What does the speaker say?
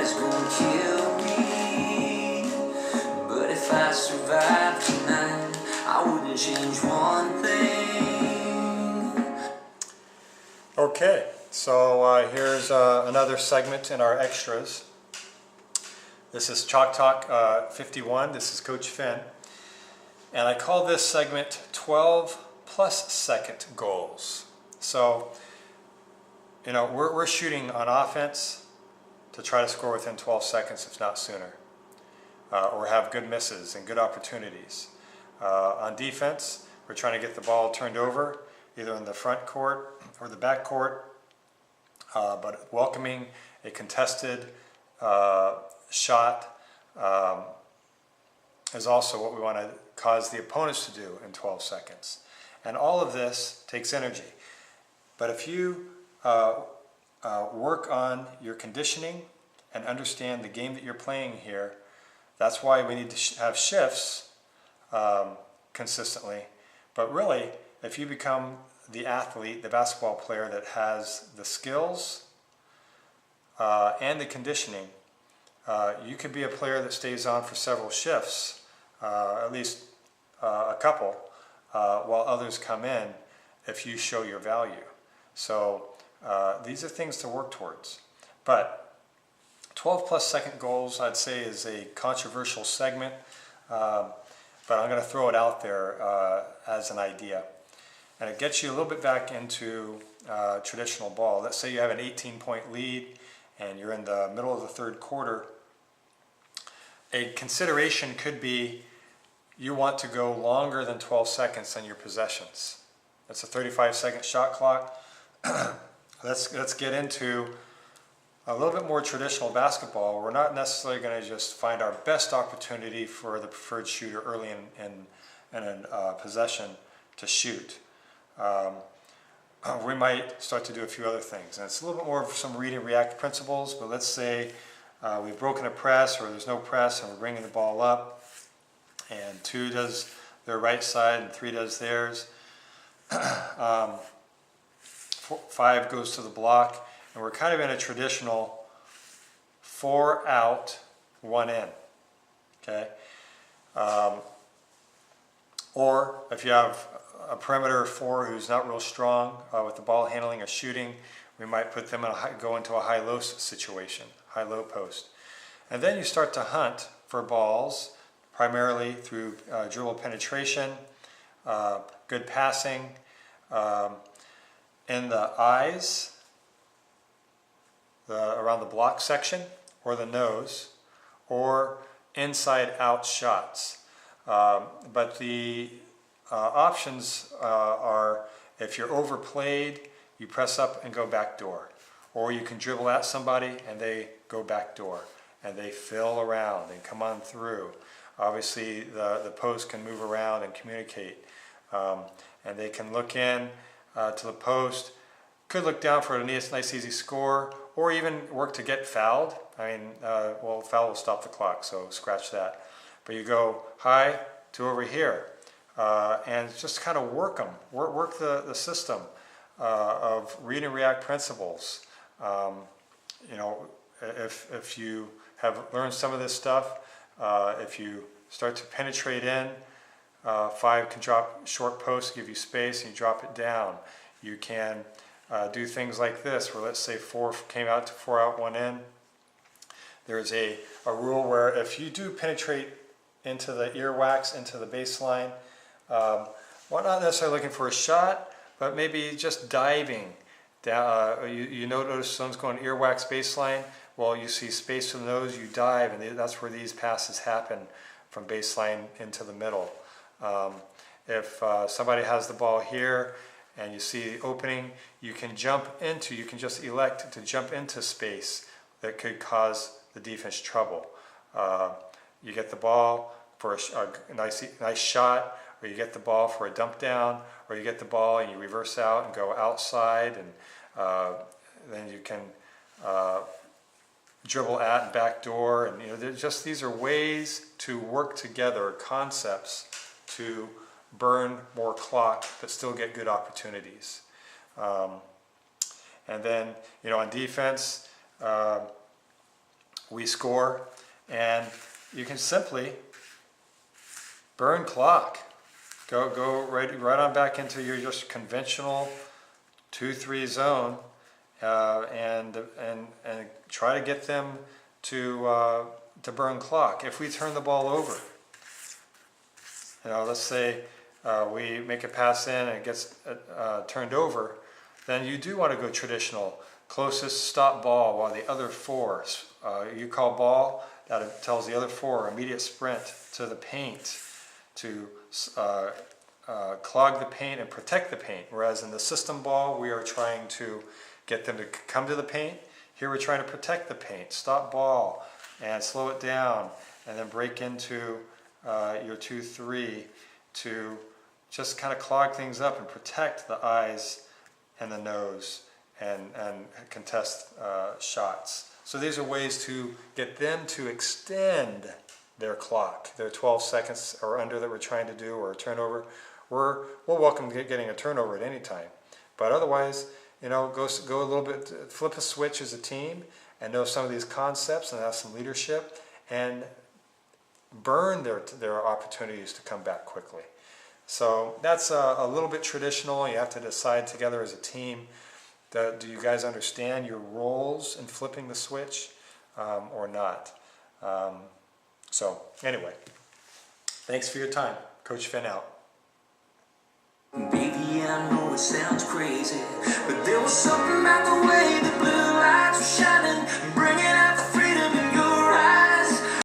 is gonna kill me. But if I survive tonight, I wouldn't change one thing. Okay, so here's another segment in our extras. This is Chalktalk51. This is Coach Finn. And I call this segment 12 plus second goals. So, you know, we're shooting on offense to try to score within 12 seconds, if not sooner. Or have good misses and good opportunities. On defense, we're trying to get the ball turned over, either in the front court or the back court, but welcoming a contested shot is also what we want to cause the opponents to do in 12 seconds. And all of this takes energy. But if you work on your conditioning and understand the game that you're playing here, that's why we need to have shifts consistently. But really, if you become the athlete, the basketball player that has the skills and the conditioning, you could be a player that stays on for several shifts, at least a couple, while others come in if you show your value. So these are things to work towards. But 12 plus second goals, I'd say, is a controversial segment, but I'm going to throw it out there as an idea. And it gets you a little bit back into traditional ball. Let's say you have an 18-point lead and you're in the middle of the third quarter. A consideration could be you want to go longer than 12 seconds on your possessions. That's a 35-second shot clock. Let's get into a little bit more traditional basketball. We're not necessarily going to just find our best opportunity for the preferred shooter early in a possession to shoot. We might start to do a few other things. And it's a little bit more of some read and react principles, but let's say we've broken a press or there's no press and we're bringing the ball up and 2 does their right side and 3 does theirs. 5 goes to the block, and we're kind of in a traditional 4 out, 1 in. Okay? Or if you have a perimeter 4 who's not real strong with the ball handling or shooting, we might put them in go into a high-low situation, high-low post. And then you start to hunt for balls, primarily through dribble penetration, good passing, in the eyes, around the block section, or the nose, or inside-out shots. But the options are, if you're overplayed, you press up and go back door. Or you can dribble at somebody and they go back door. And they fill around and come on through. Obviously, the post can move around and communicate. And they can look in to the post, could look down for a nice easy score, or even work to get fouled. I mean, well, foul will stop the clock, so scratch that. But you go high to over here, and just kind of work them, work the system of read and react principles. You know, if you have learned some of this stuff, if you start to penetrate in, 5 can drop short post, give you space, and you drop it down. You can do things like this, where let's say 4 came out to 4 out, 1 in. There's a rule where if you do penetrate into the earwax, into the baseline, well, not necessarily looking for a shot, but maybe just diving down. You notice someone's going earwax baseline. Well, you see space from those, you dive, and that's where these passes happen, from baseline into the middle. If somebody has the ball here and you see the opening, you can just elect to jump into space that could cause the defense trouble. You get the ball for a nice shot, or you get the ball for a dump down, or you get the ball and you reverse out and go outside, and then you can dribble at and back door, and you know, these are ways to work together, concepts to burn more clock but still get good opportunities. And then, you know, on defense, we score, and you can simply burn clock. Go right on back into your just conventional 2-3 zone, and try to get them to burn clock. If we turn the ball over, let's say we make a pass in and it gets turned over, then you do want to go traditional, closest stop ball, while the other four, you call ball, that tells the other four immediate sprint to the paint to clog the paint and protect the paint. Whereas in the system ball, we are trying to get them to come to the paint. Here we're trying to protect the paint, stop ball, and slow it down, and then break into your 2-3 to just kind of clog things up and protect the eyes and the nose and contest shots. So these are ways to get them to extend their clock, their 12 seconds or under that we're trying to do, or a turnover. We'll welcome getting a turnover at any time. But otherwise, go a little bit, flip a switch as a team and know some of these concepts and have some leadership and burn their opportunities to come back quickly. So that's a little bit traditional. You have to decide together as a team, do you guys understand your roles in flipping the switch or not? So anyway, thanks for your time. Coach Finn out. Baby, I know it sounds crazy, but there was something about the way the blue lights were shining, bringing out